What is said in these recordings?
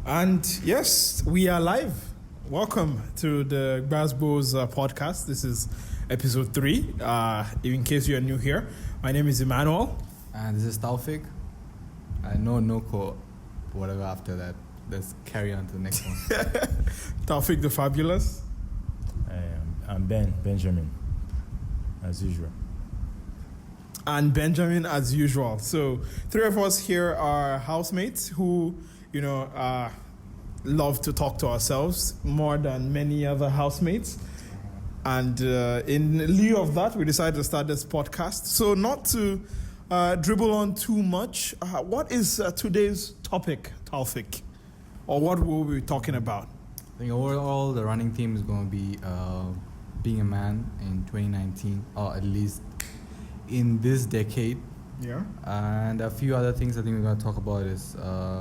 And yes, we are live. Welcome to the GbasGbos podcast. This is episode 3. In case you are new here, my name is Emmanuel. And this is Taufik. No quote, whatever after that. Let's carry on to the next one. Taufik the Fabulous. I'm Benjamin, as usual. And Benjamin as usual. So 3 of us here are housemates who, love to talk to ourselves more than many other housemates. And in lieu of that, we decided to start this podcast. So not to dribble on too much, what is today's topic, Taufik? Or what will we be talking about? I think overall the running theme is going to be being a man in 2019, or at least in this decade. Yeah. And a few other things I think we're going to talk about is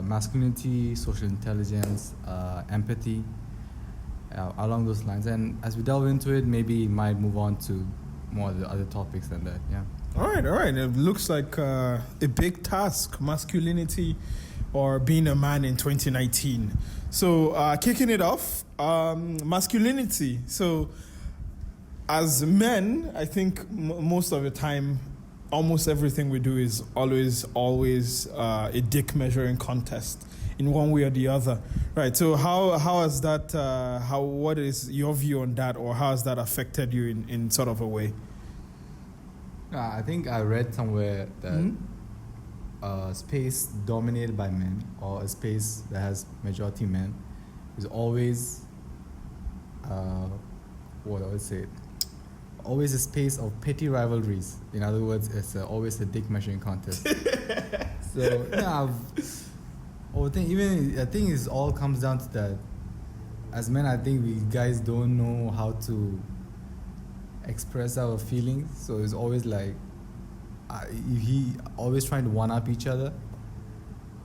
masculinity, social intelligence, empathy, along those lines. And as we delve into it, maybe it might move on to more of the other topics than that, yeah. All right. It looks like a big task, masculinity or being a man in 2019. So kicking it off, masculinity. So as men, I think most of the time, almost everything we do is always a dick measuring contest in one way or the other, right? So how has that? What is your view on that, or how has that affected you in sort of a way? I think I read somewhere that a space dominated by men, or a space that has majority men, is always what I would say. Always a space of petty rivalries. In other words, it's always a dick measuring contest. So yeah, I think it all comes down to that. As men, I think we guys don't know how to express our feelings. So it's always like he always trying to one up each other.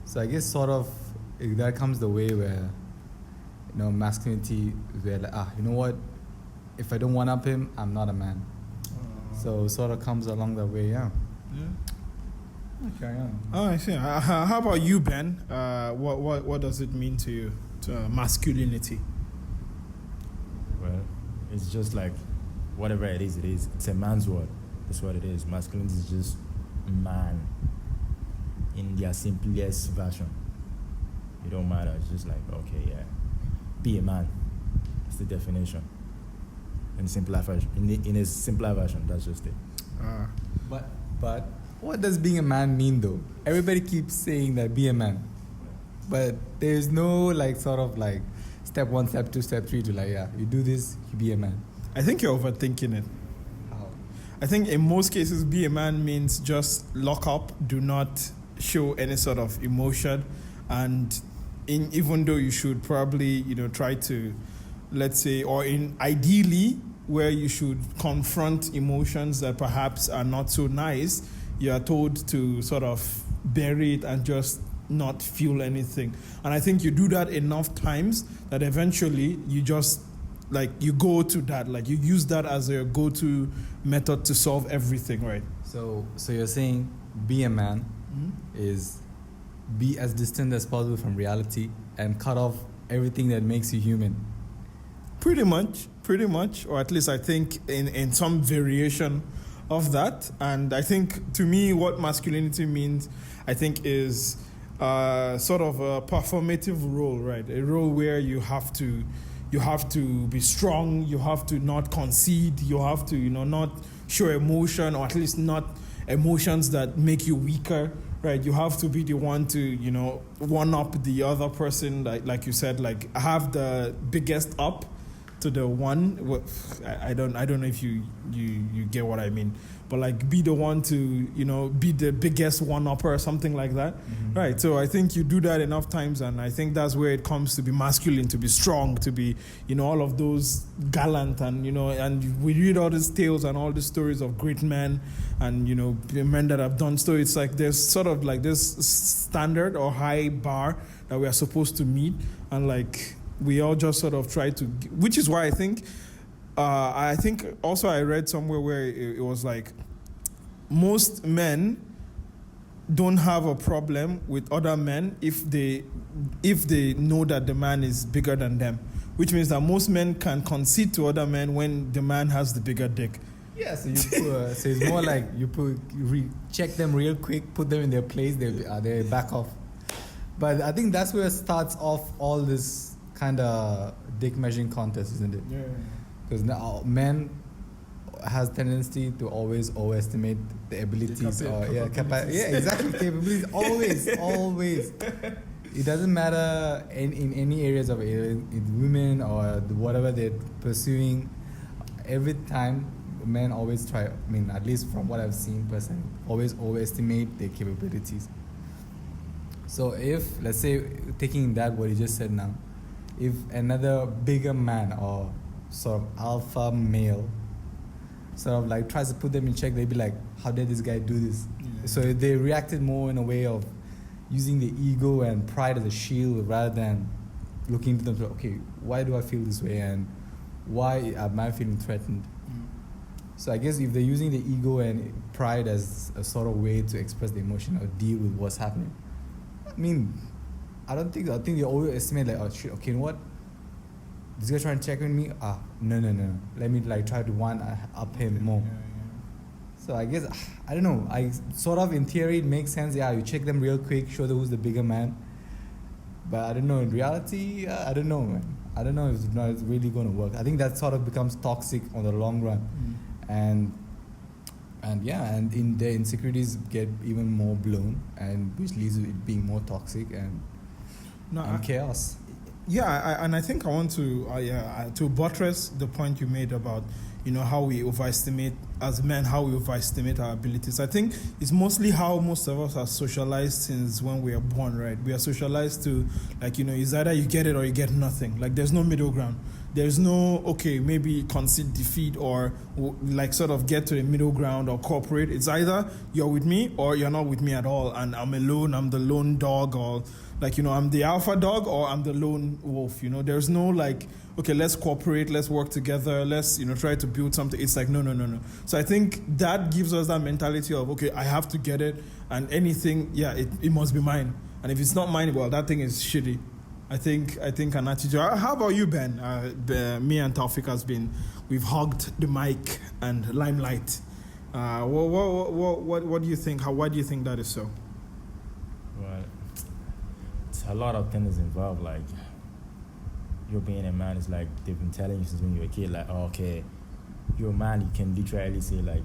So I guess sort of that comes the way where masculinity, where like you know what. If I don't one up him, I'm not a man. So it sort of comes along that way, yeah. Okay, yeah. Oh, I see. How about you, Ben? What does it mean to you, to masculinity? Well, it's just like whatever it is. It's a man's word. That's what it is. Masculinity is just man in their simplest version. It don't matter. It's just like, okay, yeah, be a man. It's the definition. In a simpler version, that's just it. But what does being a man mean though? Everybody keeps saying that be a man, but there's no sort of step 1, step 2, step 3 to you do this, you be a man. I think you're overthinking it. How? I think in most cases, be a man means just lock up, do not show any sort of emotion, and even though you should probably try to, let's say, or ideally where you should confront emotions that perhaps are not so nice, you are told to sort of bury it and just not feel anything. And I think you do that enough times that eventually you just you go to that, you use that as a go-to method to solve everything, right? So you're saying be a man is be as distant as possible from reality and cut off everything that makes you human. Pretty much, or at least I think in some variation of that. And I think to me what masculinity means, I think is sort of a performative role, right? A role where you have to be strong, you have to not concede, you have to not show emotion, or at least not emotions that make you weaker, right? You have to be the one to one up the other person, like you said, have the biggest up to the one. I don't know if you get what I mean, but be the one to be the biggest one-upper or something like that, right? So I think you do that enough times, and I think that's where it comes to be masculine, to be strong, to be all of those gallant, and and we read all these tales and all these stories of great men and men that have done so. It's there's sort of this standard or high bar that we are supposed to meet, and we all just sort of try to, which is why I think also I read somewhere where it was most men don't have a problem with other men if they know that the man is bigger than them, which means that most men can concede to other men when the man has the bigger dick. Yeah, so so it's more like you check them real quick, put them in their place, they back off. But I think that's where it starts off all this kind of dick measuring contest, isn't it? Yeah. Because now men has tendency to always overestimate the abilities exactly, capabilities, always. It doesn't matter in any areas of in women or whatever they're pursuing. Every time men always try, I mean, at least from what I've seen personally, always overestimate their capabilities. So if, let's say, taking that what you just said now, if another bigger man or sort of alpha male sort of like tries to put them in check, they'd be like, how did this guy do this? Yeah. So they reacted more in a way of using the ego and pride as a shield rather than looking into them, okay, why do I feel this way and why am I feeling threatened? So I guess if they're using the ego and pride as a sort of way to express the emotion or deal with what's happening, I mean, I think they always estimate like, oh shit, okay, you know what? This guy trying to check on me? No. Let me like try to one up him more. Yeah. So I guess, I don't know. I sort of in theory it makes sense. Yeah, you check them real quick, show them who's the bigger man. But I don't know. In reality, I don't know, man. I don't know if it's really going to work. I think that sort of becomes toxic on the long run. And in their insecurities get even more blown, and which leads to it being more toxic and chaos. Yeah, I think I want to buttress the point you made about, how we overestimate as men, how we overestimate our abilities. I think it's mostly how most of us are socialized since when we are born, right? We are socialized to, like, it's either you get it or you get nothing. Like, there's no middle ground. There's no, okay, maybe concede defeat or like sort of get to the middle ground or cooperate. It's either you're with me or you're not with me at all. And I'm alone, I'm the lone dog, or like, I'm the alpha dog or I'm the lone wolf. There's no like, okay, let's cooperate, let's work together, let's, try to build something. It's like, no. So I think that gives us that mentality of, okay, I have to get it, and anything, it must be mine. And if it's not mine, well, that thing is shitty. I think an attitude. How about you, Ben? Me and Taufik we've hogged the mic and limelight. What do you think? Why do you think that is so? Well, it's a lot of things involved. Like, you being a man is like they've been telling you since when you were a kid. Like, okay, you're a man. You can literally say like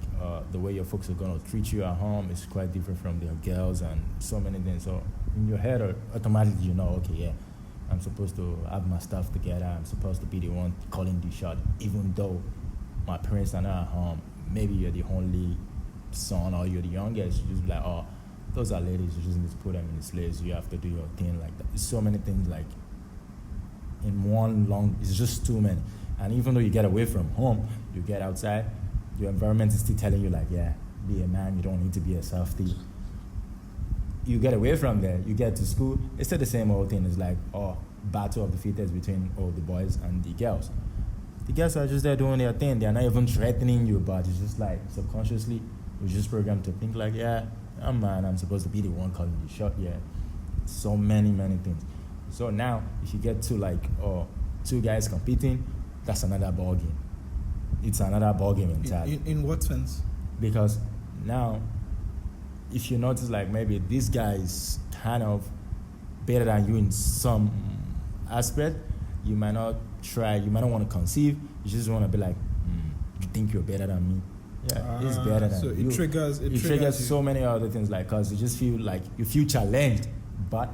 the way your folks are gonna treat you at home is quite different from their girls and so many things. So in your head, automatically okay, yeah. I'm supposed to have my stuff together. I'm supposed to be the one calling the shot, even though my parents are not at home. Maybe you're the only son or you're the youngest. You just be like, oh, those are ladies. You just need to put them in the slaves. You have to do your thing like that. There's so many things like in one long. It's just too many. And even though you get away from home, you get outside, your environment is still telling you like, yeah, be a man. You don't need to be a softie. You get away from there, you get to school, it's still the same old thing. It's like, battle of the fittest between all the boys and the girls. The girls are just there doing their thing. They're not even threatening you, but it's just like subconsciously, we're just programmed to think like, yeah, I'm man, I'm supposed to be the one calling the shot. Yeah, so many things. So now, if you get to like, two guys competing, that's another ball game. It's another ball game entirely. In what sense? Because now, if you notice, like, maybe this guy is kind of better than you in some aspect, you might not want to conceive. You just want to be like, you think you're better than me. Yeah, he's better than you. So it triggers so many other things, like, because you just feel like you feel challenged, but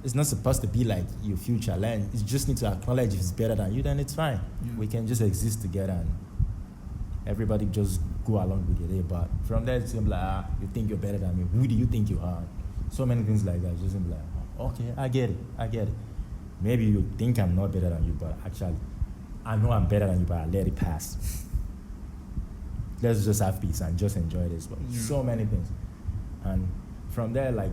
it's not supposed to be like you feel challenged. You just need to acknowledge if it's better than you, then it's fine. Yeah. We can just exist together and everybody just go along with your day. But from there, it's like, you think you're better than me. Who do you think you are? So many things like that. Just like, okay, I get it. Maybe you think I'm not better than you, but actually, I know I'm better than you, but I let it pass. Let's just have peace and just enjoy this. But so many things. And from there, like,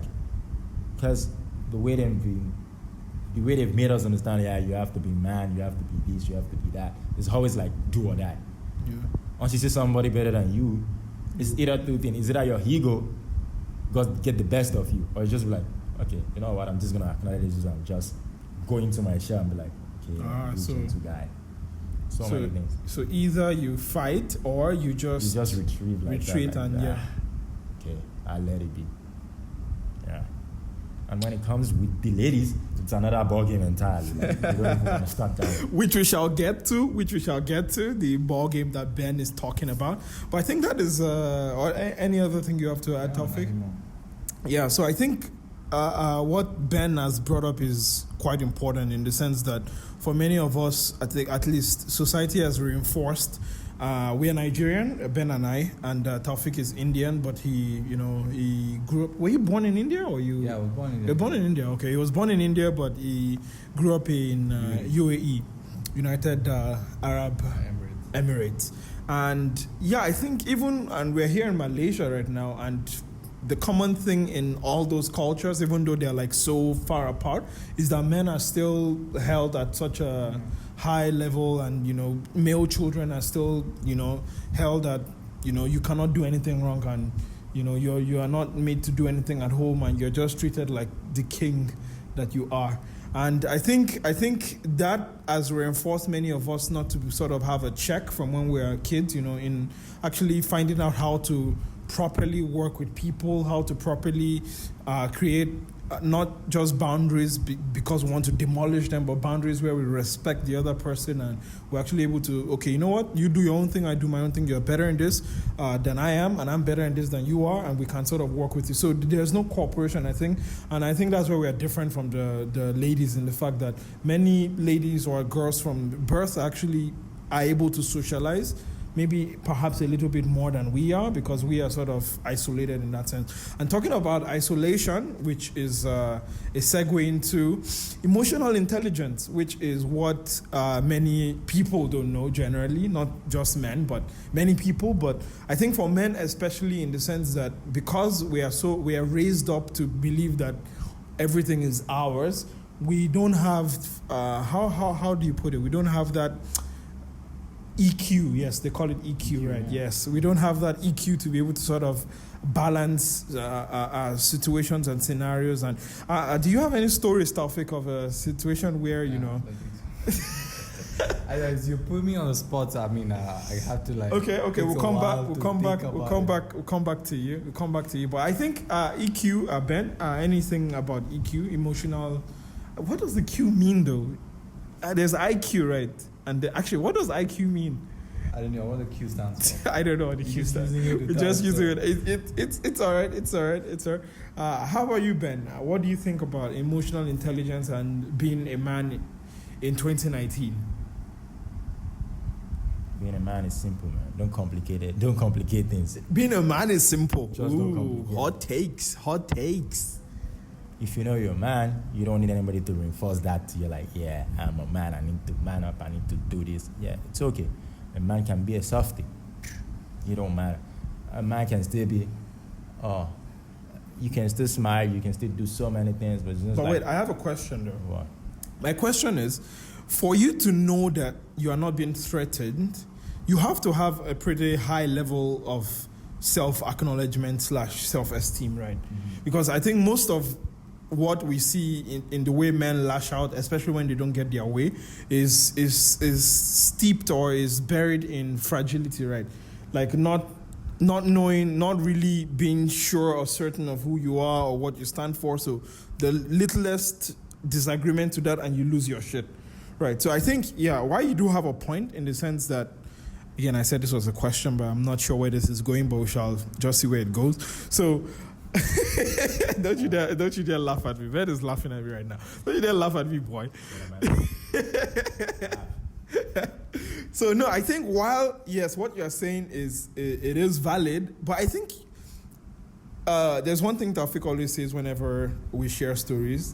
because the way they've made us understand, you have to be man, you have to be this, you have to be that. It's always like do or die. Yeah. Once you see somebody better than you, it's either two things. It's either your ego get the best of you, or just be like, okay, you know what, I'm just gonna acknowledge this and just go into my shell and be like, okay, so gentle guy. So many things. So either you fight or you just retrieve like retreat that, and okay, I'll let it be. Yeah. And when it comes with the ladies, it's another ball game entirely. Like, you don't even understand that. Which we shall get to, the ball game that Ben is talking about. But I think that is, or any other thing you have to add, Taufik? Yeah, so I think what Ben has brought up is quite important in the sense that for many of us, I think at least society has reinforced. We are Nigerian, Ben and I, and Taufik is Indian, but he grew up. Were you born in India or you? Yeah, I was born in India. You're born in India, okay. He was born in India, but he grew up in UAE, United Arab Emirates. And yeah, I think and we're here in Malaysia right now, and the common thing in all those cultures, even though they're like so far apart, is that men are still held at such a high level, and male children are still held at you cannot do anything wrong, and you are not made to do anything at home, and you're just treated like the king that you are. And I think that has reinforced many of us not to sort of have a check from when we are kids, in actually finding out how to properly work with people, how to properly create not just boundaries because we want to demolish them, but boundaries where we respect the other person, and we're actually able to, okay, you know what, you do your own thing, I do my own thing, you're better in this than I am, and I'm better in this than you are, and we can sort of work with you. So there's no cooperation, I think, and I think that's where we are different from the ladies, in the fact that many ladies or girls from birth actually are able to socialize, maybe perhaps a little bit more than we are, because we are sort of isolated in that sense. And talking about isolation, which is a segue into emotional intelligence, which is what many people don't know generally, not just men, but many people. But I think for men especially, in the sense that because we are raised up to believe that everything is ours, we don't have, how do you put it? We don't have that EQ, yes, they call it EQ, right? Yeah. Yes, we don't have that EQ to be able to sort of balance situations and scenarios. And do you have any stories, Taufik, of a situation where As you put me on the spot, I mean, I have to like. Okay, we'll come back to you. But I think EQ, Ben, anything about EQ, emotional. What does the Q mean though? There's IQ, right? And actually, what does IQ mean? I don't know what the Q stands for. I don't know what the Q stands for. We're just using it. It's all right. It's all right. How about you, Ben? What do you think about emotional intelligence and being a man in 2019? Being a man is simple, man. Don't complicate it. Don't complicate things. Being a man is simple. Just don't complicate it. Hot takes. If you know you're a man, you don't need anybody to reinforce that to you. Like, yeah, I'm a man. I need to man up. I need to do this. Yeah, it's okay. A man can be a softie. It don't matter. A man can still be, you can still smile. You can still do so many things. But wait, I have a question though. What? My question is, for you to know that you are not being threatened, you have to have a pretty high level of self-acknowledgement / self-esteem, right? Mm-hmm. Because I think most of what we see in the way men lash out, especially when they don't get their way, is steeped or is buried in fragility, right? Like not knowing, not really being sure or certain of who you are or what you stand for. So the littlest disagreement to that and you lose your shit, right? So I think, while you do have a point in the sense that, again, I said this was a question, but I'm not sure where this is going, but we shall just see where it goes. So don't you dare laugh at me. Ben is laughing at me right now. Don't you dare laugh at me, boy. So no, I think while yes, what you're saying is it is valid, but I think there's one thing Taufik always says whenever we share stories,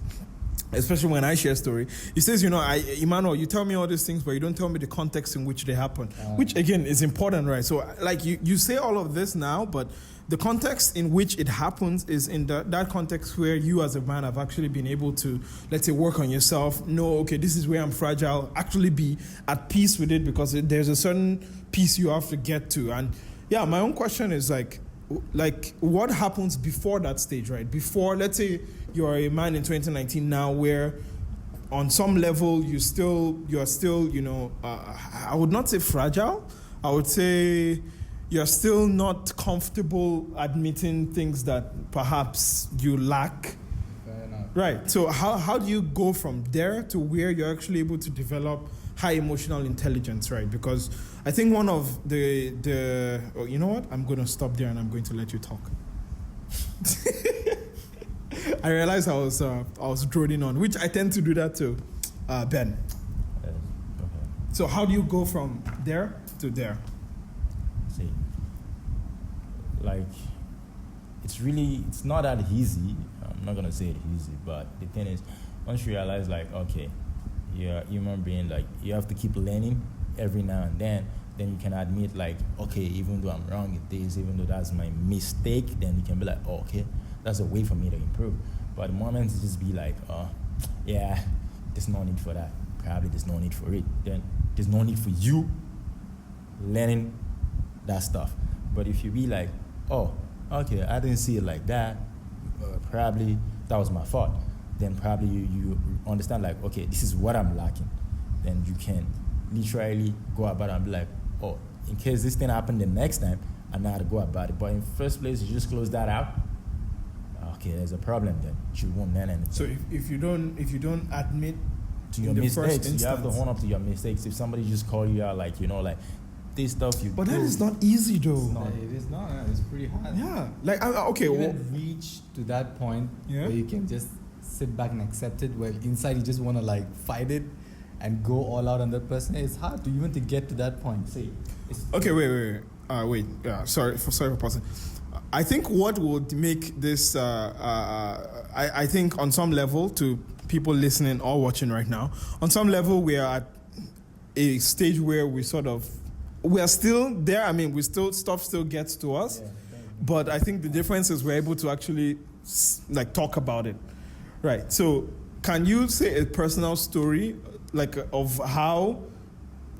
especially when I share story. He says, Emmanuel, you tell me all these things, but you don't tell me the context in which they happen, which again is important, right? So like you say all of this now, but the context in which it happens is in that context where you as a man have actually been able to, let's say, work on yourself. No, okay, this is where I'm fragile. Actually be at peace with it, because there's a certain peace you have to get to. And yeah, my own question is like, like what happens before that stage, right? Before, let's say you're a man in 2019 now, where on some level you're still, I would not say fragile. I would say you're still not comfortable admitting things that perhaps you lack. Fair enough. Right. So how do you go from there to where you're actually able to develop high emotional intelligence, right? Because I think one of the you know what? I'm going to stop there and I'm going to let you talk. I realized I was droning on, which I tend to do that too. Ben. Okay. So how do you go from there to there? See, like, it's not that easy. I'm not gonna say it easy, but the thing is, once you realize, like, okay, you're a human being, like, you have to keep learning every now and then you can admit, like, okay, even though I'm wrong at this, even though that's my mistake, then you can be like, oh, okay, that's a way for me to improve. But the moment to just be like, oh, yeah, there's no need for that. Probably there's no need for it. Then there's no need for you learning that stuff. But if you be like, oh, okay, I didn't see it like that, probably that was my fault, then probably you understand, like, okay, this is what I'm lacking. Then you can literally go about it and be like, oh, in case this thing happened the next time, I know how to go about it. But in the first place, you just close that out. Okay, there's a problem then. You won't learn anything. So if you don't admit to your mistakes, you have to own up to your mistakes. If somebody just call you out, like, like, this stuff you but do, that is not easy though. It is not. It's pretty hard. Yeah. Like, okay. You Well, reach to that point Yeah. where you can just sit back and accept it, where inside you just want to, like, fight it and go all out on that person. It's hard to even to get to that point. See. okay, wait. Yeah, sorry for pausing. I think what would make this, I think on some level, to people listening or watching right now, on some level we are at a stage where we are still there. I mean, stuff still gets to us, but I think the difference is we're able to actually like talk about it, right? So, can you say a personal story, like, of how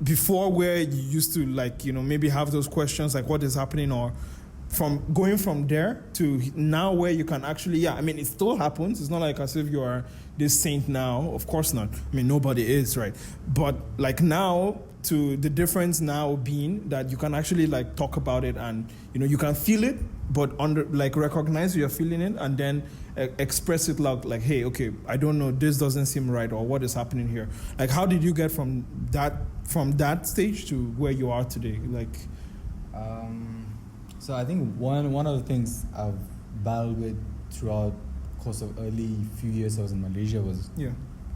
before, where you used to, like, maybe have those questions, like what is happening, or from going from there to now where you can actually, I mean, it still happens. It's not like as if you are this saint now. Of course not. I mean, nobody is, right? But like now, to the difference now being that you can actually, like, talk about it, and you can feel it, but recognize you're feeling it, and then express it loud, like, hey, okay, I don't know, this doesn't seem right, or what is happening here. Like, how did you get from that stage to where you are today? Like, so I think one of the things I've battled with throughout the course of early few years I was in Malaysia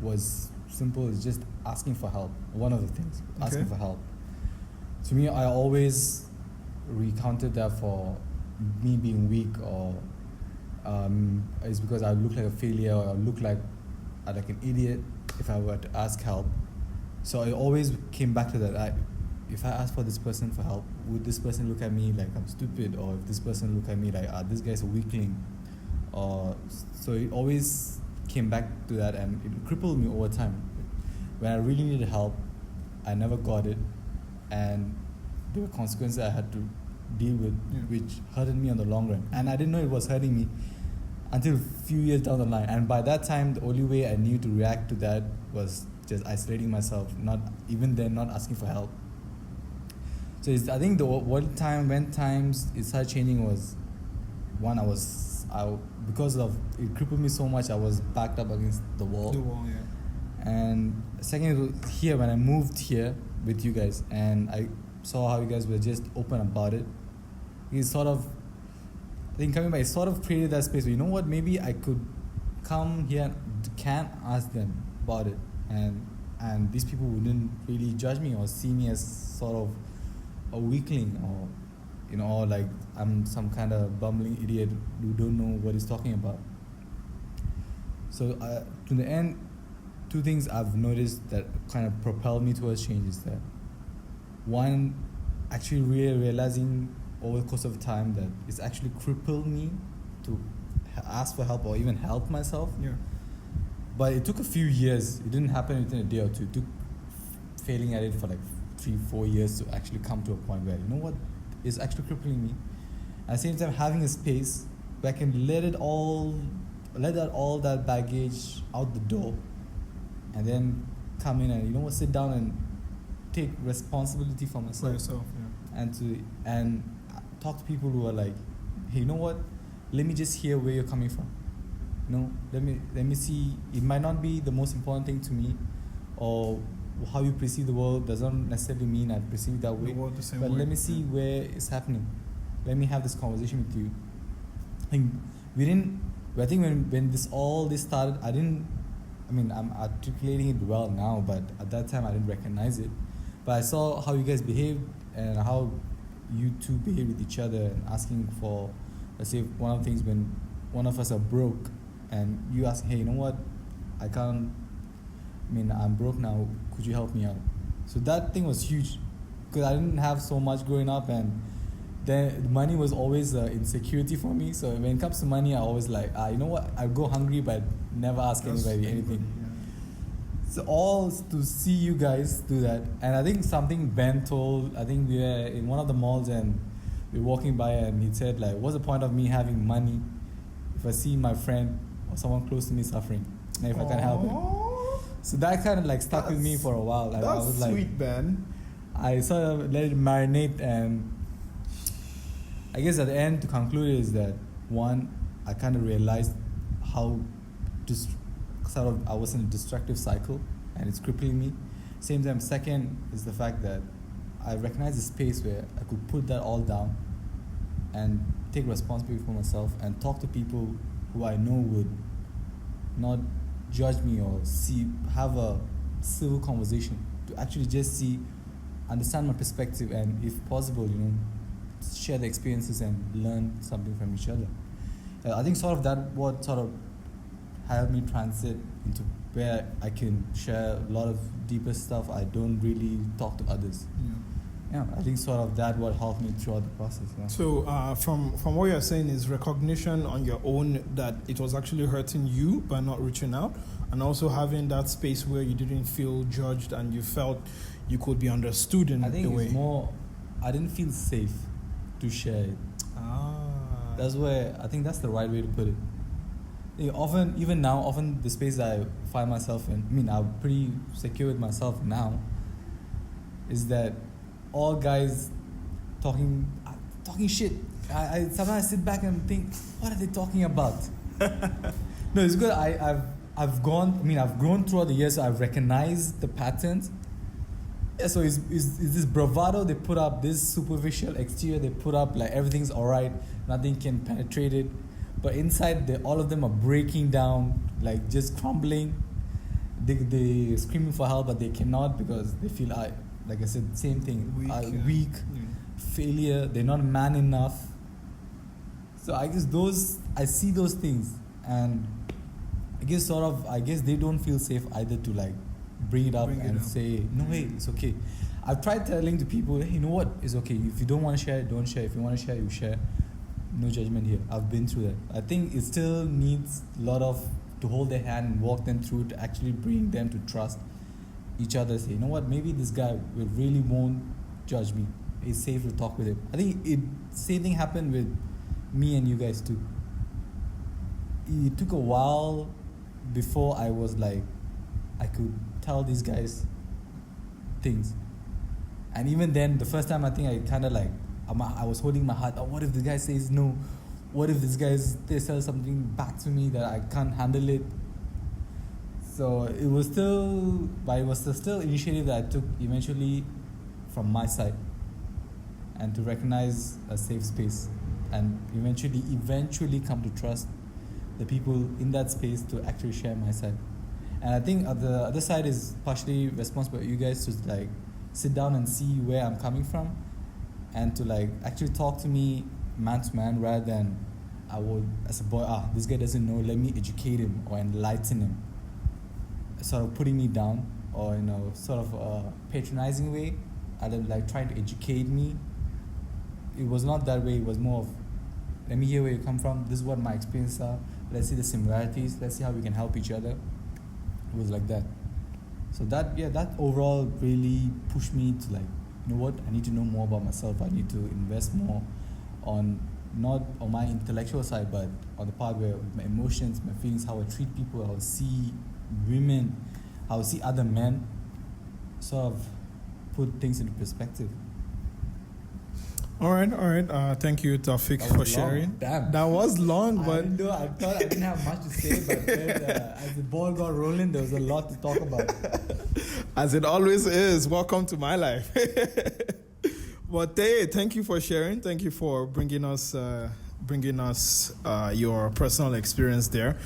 was simple. It's just asking for help. One of the things, asking for help. To me, I always recounted that for me being weak, or it's because I look like a failure, or I look like an idiot if I were to ask help. So I always came back to that. If I ask for this person for help, would this person look at me like I'm stupid, or if this person look at me like, this guy's a weakling, or so it always came back to that, and it crippled me over time. When I really needed help, I never got it, and there were consequences I had to deal with, which hurted me on the long run, and I didn't know it was hurting me until a few years down the line. And by that time, the only way I knew to react to that was just isolating myself, not asking for help. So I think when times it started changing was, one, because of it crippled me so much, I was backed up against the wall. And second, it was here when I moved here with you guys, and I saw how you guys were just open about it. It sort of, I think coming back, it sort of created that space where, what, maybe I could come here and can ask them about it, and these people wouldn't really judge me or see me as sort of a weakling, or or like I'm some kind of bumbling idiot who don't know what he's talking about. So to the end, two things I've noticed that kind of propelled me towards change is that, one, actually really realizing over the course of time that it's actually crippled me to ask for help or even help myself. But it took a few years. It didn't happen within a day or two. It took failing at it for like 3-4 years to actually come to a point where, what is actually crippling me. At the same time, having a space where I can let all that baggage out the door, and then come in and sit down and take responsibility for myself. For yourself, yeah. And talk to people who are like, hey, you know what? Let me just hear where you're coming from. Let me see. It might not be the most important thing to me, or how you perceive the world doesn't necessarily mean I perceive that way. The world the same but way. let me see where it's happening. Let me have this conversation with you. I think when all this started, I'm articulating it well now, but at that time I didn't recognize it. But I saw how you guys behaved and how you two behave with each other, and asking for, let's say, one of the things when one of us are broke, and you ask, hey, you know what, I'm broke now, could you help me out? So that thing was huge, because I didn't have so much growing up, and then money was always insecurity for me. So when it comes to money, I always like, you know what, I go hungry but never ask anybody anything. So all to see you guys do that. And I think something Ben told, I think we were in one of the malls and we were walking by, and he said, like, what's the point of me having money if I see my friend or someone close to me suffering, and if I can help him? So that kind of like stuck with me for a while. Like, That's I was like, sweet, Ben. I sort of let it marinate, and I guess at the end, to conclude, is that one, I kind of realized how I was in a destructive cycle, and it's crippling me. Same time, second is the fact that I recognized a space where I could put that all down and take responsibility for myself and talk to people who I know would not judge me or have a civil conversation, to actually just understand my perspective, and if possible, share the experiences and learn something from each other. I think sort of that what sort of helped me transit into where I can share a lot of deeper stuff I don't really talk to others. Yeah, I think sort of that what helped me throughout the process. Yeah. So from what you're saying is recognition on your own that it was actually hurting you by not reaching out, and also having that space where you didn't feel judged and you felt you could be understood in I think the way. it's more, I didn't feel safe to share it. That's where I think that's the right way to put it. Even now, the space I find myself in, I'm pretty secure with myself now, is that all guys talking shit. I sometimes sit back and think, what are they talking about? No, it's good. I've grown throughout the years, so I've recognized the patterns. Yeah, so it's this bravado they put up, this superficial exterior they put up, like everything's alright, nothing can penetrate it. But inside, all of them are breaking down, like just crumbling. They screaming for help, but they cannot because they feel, like I said, same thing, weak, failure. They're not man enough. So I see those things, and I guess they don't feel safe either to like bring it up and say, no, hey, it's okay. I've tried telling to people, hey, you know what, it's okay. If you don't want to share, don't share. If you want to share, you share. No judgment here. I've been through that. I think it still needs a lot to hold their hand and walk them through, to actually bring them to trust each other. Say, you know what, maybe this guy really won't judge me. It's safe to talk with him. I think same thing happened with me and you guys too. It took a while before I was like, I could tell these guys things. And even then, the first time, I think I kind of like, I was holding my heart. Oh, what if the guy says no? What if they say something back to me that I can't handle it? So it was still initiative that I took eventually from my side, and to recognize a safe space, and eventually come to trust the people in that space to actually share my side. And I think the other side is partially responsible for you guys to like sit down and see where I'm coming from, and to like actually talk to me man to man, rather than I would as a boy, this guy doesn't know, let me educate him or enlighten him, sort of putting me down, or sort of a patronizing way, either like trying to educate me. It was not that way. It was more of, let me hear where you come from, this is what my experiences are, let's see the similarities, let's see how we can help each other. It was like that. So that overall really pushed me to like, you know what, I need to know more about myself. I need to invest more on not on my intellectual side, but on the part where my emotions, my feelings, how I treat people, how I see women, how I see other men, sort of put things into perspective. All right. Thank you, Taufik, for sharing. Damn. That was long, but I thought I didn't have much to say, but then, as the ball got rolling, there was a lot to talk about. as it always is, welcome to my life. But hey, thank you for sharing. Thank you for bringing us your personal experience there.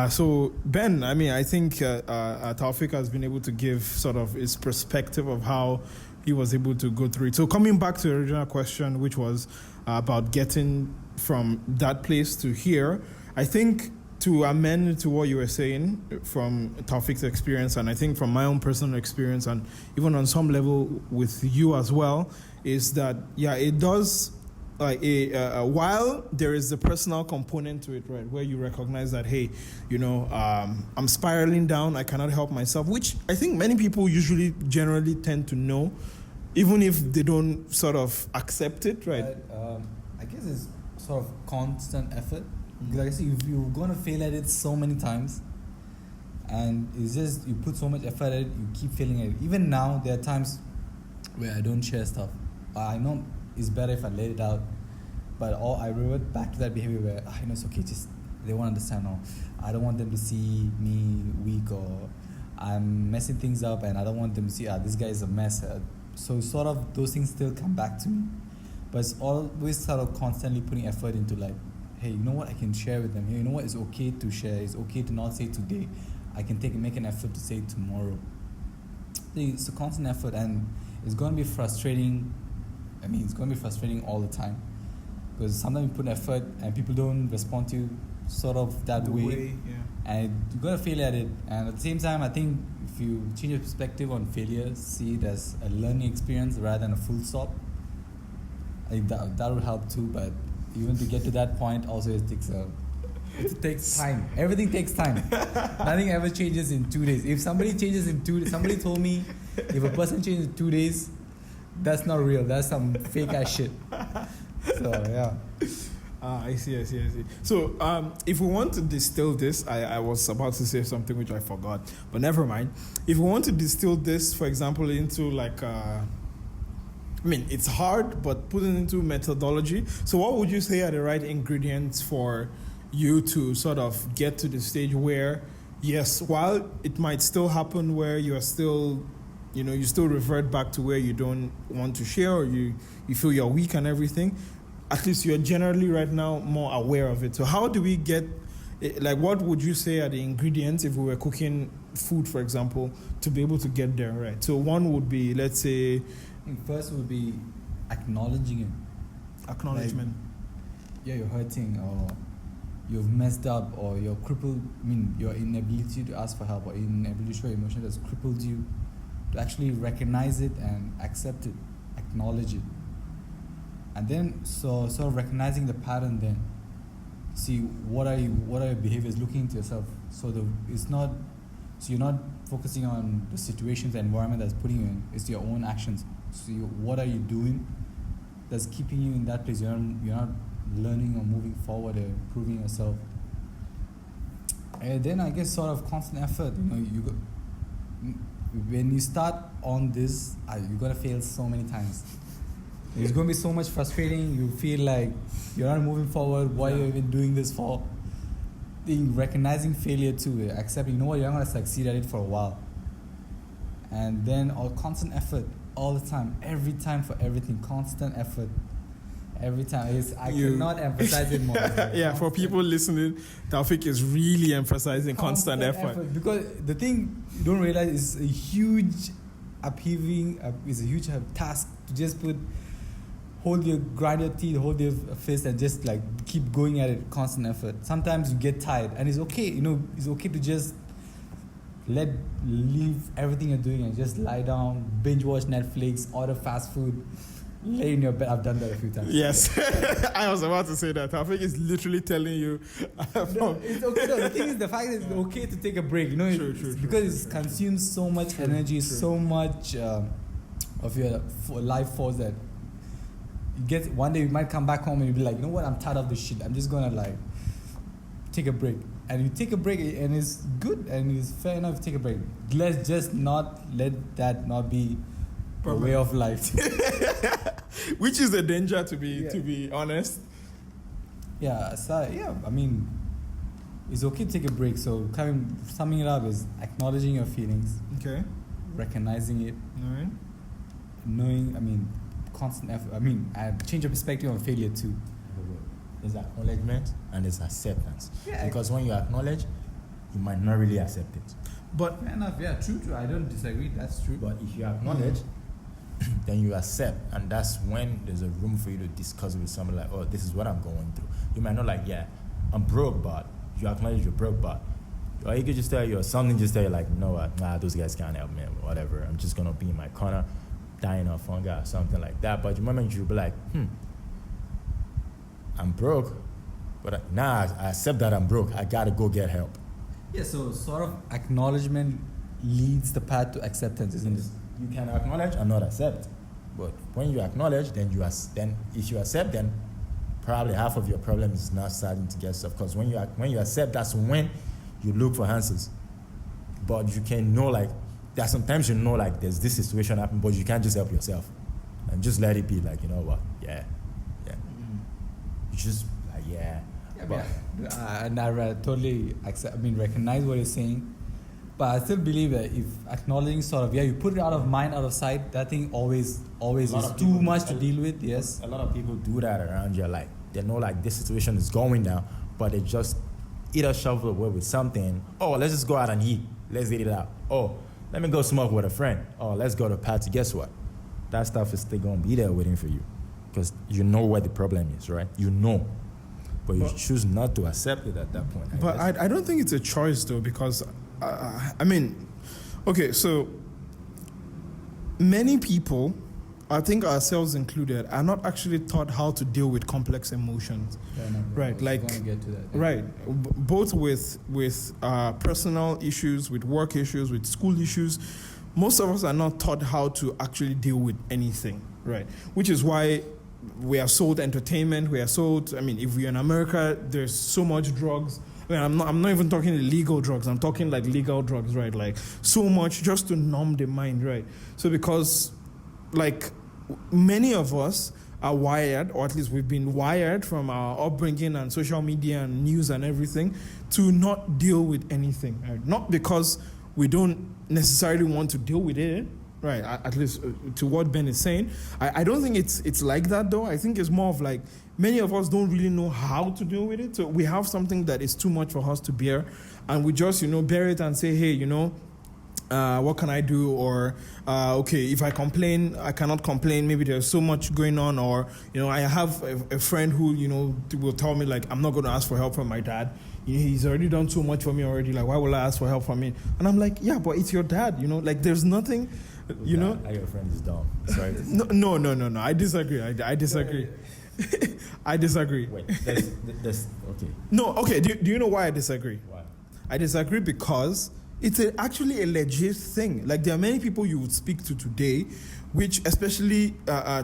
So Ben, I mean, I think Taufik has been able to give sort of his perspective of how he was able to go through it. So coming back to the original question, which was about getting from that place to here, I think to amend to what you were saying from Taufik's experience, and I think from my own personal experience, and even on some level with you as well, is that, yeah, it does, while there is the personal component to it, right, where you recognize that, hey, I'm spiraling down, I cannot help myself, which I think many people usually generally tend to know, even if they don't sort of accept it, right? I guess it's sort of constant effort. Because like I say, if you're going to fail at it so many times, and it's just, you put so much effort at it, you keep failing at it. Even now, there are times where I don't share stuff. I know it's better if I let it out, but I revert back to that behavior where I know it's okay, just they won't understand, or I don't want them to see me weak, or I'm messing things up and I don't want them to see, this guy is a mess. So sort of those things still come back to me, but it's always sort of constantly putting effort into like, hey, you know what, I can share with them. Hey, you know what, it's okay to share. It's okay to not say today. I can make an effort to say tomorrow. It's a constant effort, and it's going to be frustrating. I mean, it's going to be frustrating all the time, because sometimes you put effort and people don't respond to you sort of that way. Yeah. And you're going to fail at it. And at the same time, I think if you change your perspective on failure, see it as a learning experience rather than a full stop, I think that would help too. But even to get to that point, also it takes time. Everything takes time. Nothing ever changes in 2 days. If somebody changes in 2 days, somebody told me if a person changes in 2 days, that's not real. That's some fake ass shit. So yeah. I see. So if we want to distill this, I was about to say something which I forgot, but never mind. If we want to distill this, for example, into like I mean, it's hard, but put it into methodology. So what would you say are the right ingredients for you to sort of get to the stage where, yes, while it might still happen where you are still, you still revert back to where you don't want to share, or you feel you're weak and everything, at least you're generally right now more aware of it. So how do we get, like, what would you say are the ingredients if we were cooking food, for example, to be able to get there, right? So one would be, let's say, I think first would be acknowledging it. Acknowledgement. Like, yeah, you're hurting, or you've messed up, or you're crippled. I mean, your inability to ask for help, or inability to show emotion has crippled you. To actually recognize it and accept it, acknowledge it. And then, so sort of recognizing the pattern, then see what are your behaviors, looking into yourself. So you're not focusing on the situations, the environment that's putting you in. It's your own actions. So what are you doing that's keeping you in that place? You're not learning or moving forward or improving yourself. And then I guess sort of constant effort. When you start on this, you're gonna fail so many times. It's gonna be so much frustrating. You feel like you're not moving forward. Why are you even doing this for? Recognizing failure too, accepting, you're not gonna succeed at it for a while. And then constant effort all the time, every time, for everything, constant effort. Every time. I cannot emphasize it more. Yeah, for people listening, Taufik is really emphasizing constant effort. Because the thing you don't realize is a huge task to just grind your teeth, hold your fist, and just like keep going at it, constant effort. Sometimes you get tired, and it's okay, it's okay to just leave everything you're doing and just lie down, binge watch Netflix, order fast food, lay in your bed. I've done that a few times. Yes. I was about to say that. Taufik is literally telling you. No, it's okay. No, the thing is, the fact that it's okay to take a break. True, because it consumes so much energy, so much of your life force that one day you might come back home and you'll be like, you know what, I'm tired of this shit. I'm just gonna like take a break. And you take a break and it's good and it's fair enough to take a break. Let's just not let that not be a way of life. Which is a danger, to be honest. Yeah, so I mean, it's okay to take a break. So summing it up is acknowledging your feelings. Okay. Recognizing it. All right. Knowing, constant effort. Change your perspective on failure too. There's acknowledgement and there's acceptance. Yeah. Because when you acknowledge, you might not really accept it. But fair enough, yeah, true. I don't disagree. That's true. But if you acknowledge, then you accept, and that's when there's a room for you to discuss with someone like, oh, this is what I'm going through. You might not like, yeah, I'm broke, but you acknowledge you're broke, but or you could just tell you, or something just tell you like, you know what, those guys can't help me, or whatever. I'm just gonna be in my corner, dying of hunger or something like that. But the moment you'll be like, I'm broke, but I accept that I'm broke. I gotta go get help. Yeah, so sort of acknowledgement leads the path to acceptance, isn't it? You can acknowledge and not accept, but when you acknowledge, then if you accept, then probably half of your problem is now starting to get solved. Because when you accept, that's when you look for answers. But you can know like that sometimes you know like there's this situation happening, but you can't just help yourself and just let it be like, you know what, yeah. You just like And I totally recognize what you're saying. But I still believe that if acknowledging you put it out of mind, out of sight, that thing always is too much to deal with, yes. A lot of people do that around you, like, they know, like, this situation is going down, but they just either shovel away with something, oh, let's just go out and eat, let's eat it out. Oh, let me go smoke with a friend. Oh, let's go to a party. Guess what? That stuff is still going to be there waiting for you because you know what the problem is, right? You know. But you choose not to accept it at that point. But I don't think it's a choice, though, because, okay, so many people, I think ourselves included, are not actually taught how to deal with complex emotions. Right, like, get to that. Right, both with personal issues, with work issues, with school issues. Most of us are not taught how to actually deal with anything, right? Which is why we are sold entertainment. We are sold. If we're in America, there's so much drugs. I'm not even talking illegal drugs. I'm talking like legal drugs, right? Like so much just to numb the mind, right? So because, like, many of us are wired, or at least we've been wired from our upbringing and social media and news and everything, to not deal with anything. Right? Not because we don't necessarily want to deal with it. Right, at least to what Ben is saying. I don't think it's like that, though. I think it's more of like many of us don't really know how to deal with it. So we have something that is too much for us to bear, and we just, bear it and say, hey, what can I do? Or, okay, if I complain, I cannot complain. Maybe there's so much going on. Or, I have a friend who, will tell me, like, I'm not going to ask for help from my dad. He's already done so much for me already. Like, why will I ask for help from him? And I'm like, yeah, but it's your dad, like, there's nothing... Your friend is dumb. Sorry. No. I disagree. I disagree. I disagree. Wait, that's okay. No, okay. Do you know why I disagree? Why? I disagree because it's actually a legit thing. Like, there are many people you would speak to today, which especially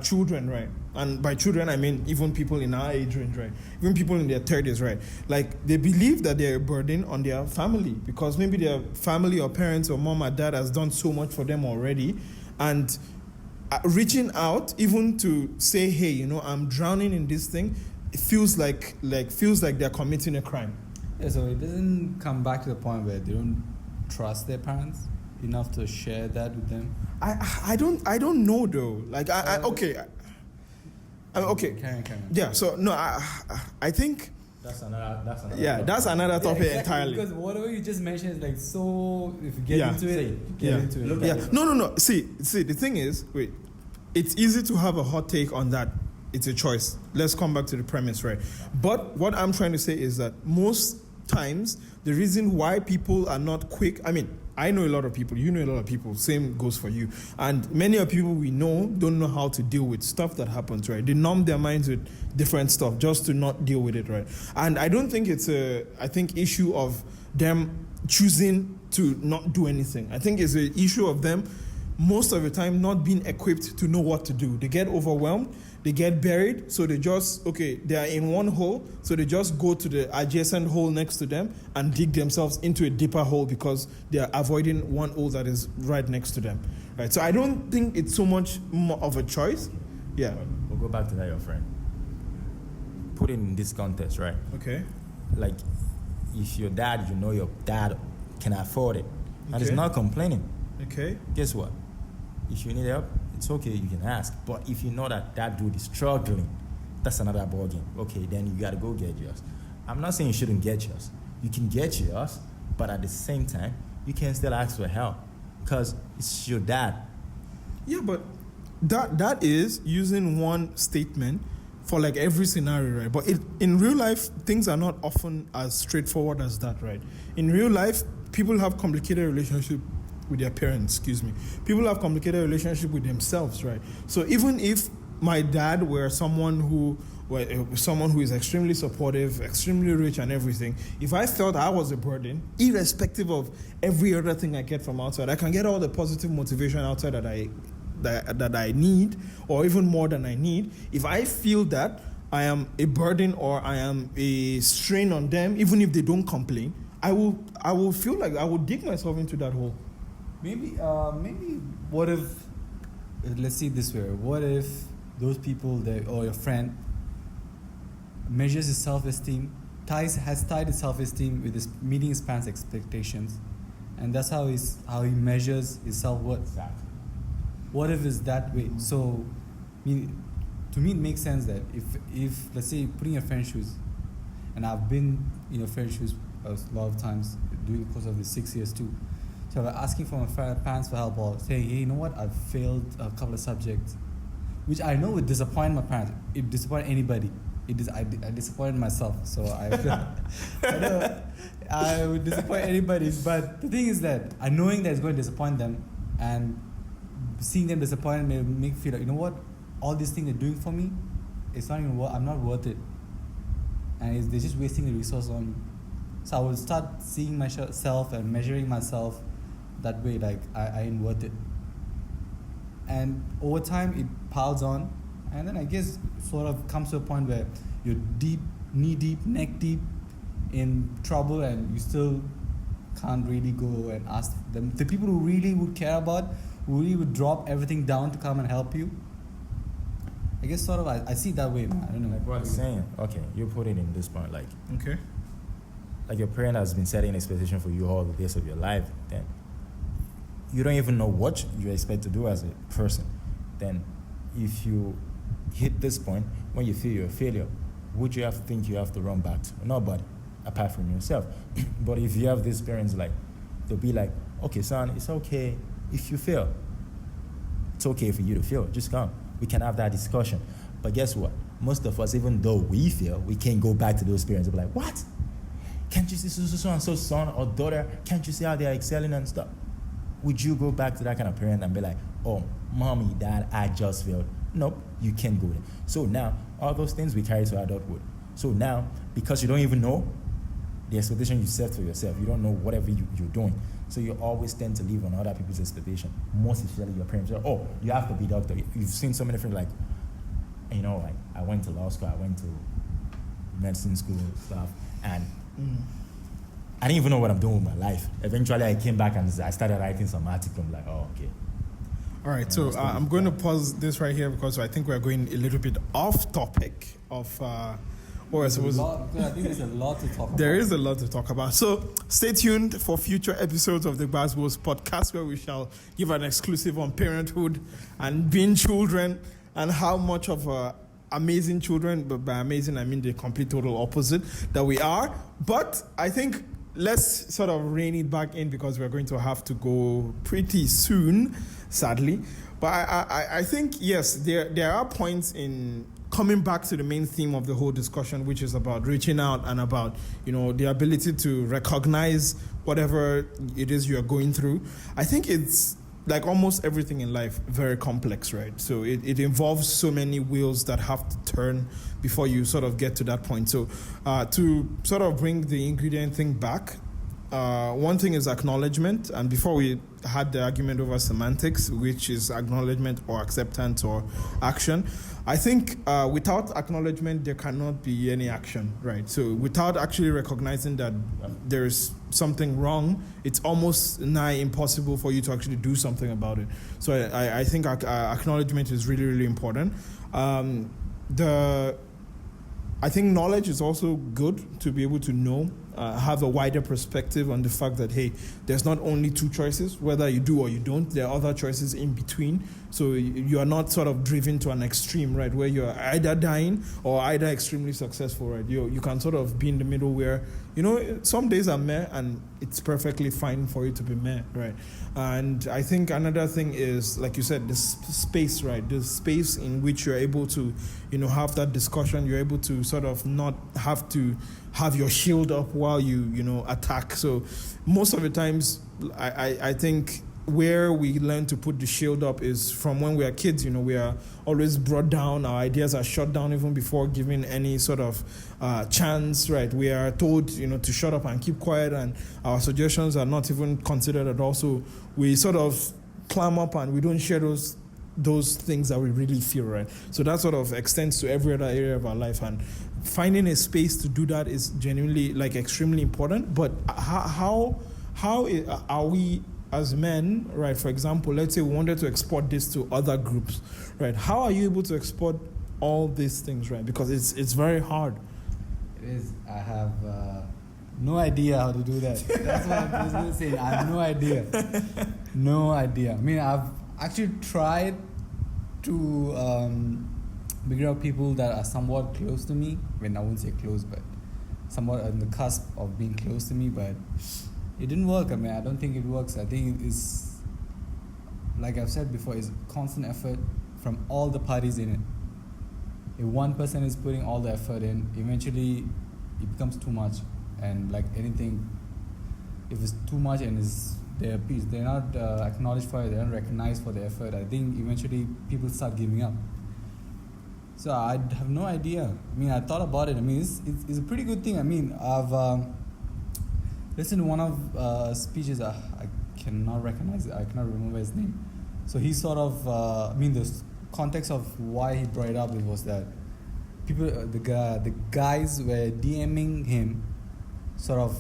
children, right? And by children, I mean even people in our age range, right? Even people in their 30s, right? Like, they believe that they're a burden on their family because maybe their family or parents or mom or dad has done so much for them already. And reaching out, even to say, hey, I'm drowning in this thing, it feels like they're committing a crime. Yeah, so it doesn't come back to the point where they don't trust their parents enough to share that with them. I don't know, though. Like, okay. Okay. Carry. Yeah. So no, I think that's another. Yeah, topic. That's another topic exactly, entirely. Because whatever you just mentioned is like so. If you get into it, get into it. No. See. The thing is, wait. It's easy to have a hot take on that. It's a choice. Let's come back to the premise, right? But what I'm trying to say is that most times the reason why people are not quick. I know a lot of people, you know a lot of people, same goes for you. And many of people we know don't know how to deal with stuff that happens, right? They numb their minds with different stuff just to not deal with it, right? And I don't think it's issue of them choosing to not do anything. I think it's an issue of them most of the time not being equipped to know what to do. They get overwhelmed, they get buried, so they are in one hole, so they just go to the adjacent hole next to them and dig themselves into a deeper hole because they are avoiding one hole that is right next to them. Right? So I don't think it's so much more of a choice. Yeah. We'll go back to that, your friend. Put it in this context, right? Okay. Like, if your dad can afford it, and is not complaining. Okay. Guess what? If you need help, it's okay, you can ask. But if you know that dude is struggling, that's another ballgame. Okay, then you gotta go get yours. I'm not saying you shouldn't get yours. You can get yours, but at the same time, you can still ask for help because it's your dad. Yeah, but that is using one statement for like every scenario, right? But in real life, things are not often as straightforward as that, right? In real life, people have complicated relationship with their parents, People have complicated relationship with themselves, right? So even if my dad were someone who is extremely supportive, extremely rich and everything, if I felt I was a burden, irrespective of every other thing I get from outside, I can get all the positive motivation outside that I need, or even more than I need. If I feel that I am a burden or I am a strain on them, even if they don't complain, I will feel like I will dig myself into that hole. Maybe what if, let's see it this way, what if those people or your friend measures his self-esteem, has tied his self-esteem with his meeting his parents' expectations, and that's how he measures his self-worth. Exactly. What if it's that way? So, to me, it makes sense that if let's say putting your friend's shoes, and I've been in your friend's shoes a lot of times during the course of the 6 years too. So I'm asking for my parents for help or saying, hey, you know what? I've failed a couple of subjects, which I know would disappoint my parents. It disappoint anybody. I disappointed myself, so I would disappoint anybody. But the thing is that knowing that it's going to disappoint them, and seeing them disappointed may make me feel like, you know what? All these things they're doing for me, it's not even I'm not worth it, and they're just wasting the resource on me. So I would start seeing myself and measuring myself that way, like I ain't worth it. And over time, it piles on, and then I guess sort of comes to a point where you're deep, knee deep, neck deep in trouble, and you still can't really go and ask them. The people who really would care about, who really would drop everything down to come and help you. I guess sort of I see it that way, man. I don't know. Like what I'm saying, okay, you put it in this point, like, Okay. like your parent has been setting an expectation for you all the days of your life, then you don't even know what you expect to do as a person. Then if you hit this point when you feel you're a failure, would you think you have to run back to? Nobody, apart from yourself. But if you have these parents, like, they'll be like, okay, son, it's okay if you fail. It's okay for you to fail. Just come. We can have that discussion. But guess what? Most of us, even though we fail, we can't go back to those parents and be like, what? Can't you see so-and-so son or daughter? Can't you see how they're excelling and stuff? Would you go back to that kind of parent and be like, oh, mommy, dad, I just failed? Nope, you can't go there. So now, all those things we carry to adulthood. So now, because you don't even know the expectation you set for yourself, you don't know whatever you're doing. So you always tend to live on other people's expectation. Most especially your parents. Oh, you have to be a doctor. You've seen so many friends like, you know, like I went to law school, I went to medicine school and stuff, and I didn't even know what I'm doing with my life. Eventually, I came back and I started writing some articles. I'm like, oh, okay. All right, so I'm going to pause this right here because I think we're going a little bit off topic of, or I suppose I think there's a lot to talk about. There is a lot to talk about. So stay tuned for future episodes of the GbasGbos podcast, where we shall give an exclusive on parenthood and being children and how much of amazing children, but by amazing I mean the complete total opposite that we are. But I think let's sort of rein it back in because we're going to have to go pretty soon, sadly. But I think, yes, there are points in coming back to the main theme of the whole discussion, which is about reaching out and about, you know, the ability to recognize whatever it is you're going through. I think it's like almost everything in life, very complex, right? So it involves so many wheels that have to turn before you sort of get to that point. So to sort of bring the ingredient thing back, one thing is acknowledgement, and before we had the argument over semantics, which is acknowledgement or acceptance or action. I think without acknowledgement, there cannot be any action, right? So without actually recognizing that there's something wrong, it's almost nigh impossible for you to actually do something about it. So I think acknowledgement is really, really important. I think knowledge is also good to be able to know, have a wider perspective on the fact that, hey, there's not only two choices, whether you do or you don't, there are other choices in between. So you are not sort of driven to an extreme, right, where you're either dying or either extremely successful, right? You can sort of be in the middle where, some days are meh and it's perfectly fine for you to be meh, right? And I think another thing is, like you said, the space, right? The space in which you're able to, have that discussion. You're able to sort of not have to have your shield up while you attack. So most of the times, I think where we learn to put the shield up is from when we are kids. We are always brought down. Our ideas are shut down even before giving any sort of chance, right? We are told, to shut up and keep quiet, and our suggestions are not even considered at all. So we sort of clam up and we don't share those things that we really feel, right? So that sort of extends to every other area of our life, and finding a space to do that is genuinely extremely important. But how are we as men, right? For example, let's say we wanted to export this to other groups, right? How are you able to export all these things, right? Because it's very hard. It is. I have no idea how to do that. That's what I was going to say. I have no idea. No idea. I mean, I've actually tried to figure out people that are somewhat close to me. I mean, I wouldn't say close, but somewhat on the cusp of being close to me, but it didn't work. I mean, I don't think it works. I think it's, like I've said before, it's constant effort from all the parties in it. If one person is putting all the effort in, eventually it becomes too much. And like anything, if it's too much and they're not acknowledged for it, they're not recognized for the effort, I think eventually people start giving up. So I have no idea. I mean, I thought about it. I mean, it's a pretty good thing. I mean, I've listened to one of speeches. I cannot recognize it. I cannot remember his name. So he sort of, the context of why he brought it up, it was that people, the guys were DMing him, sort of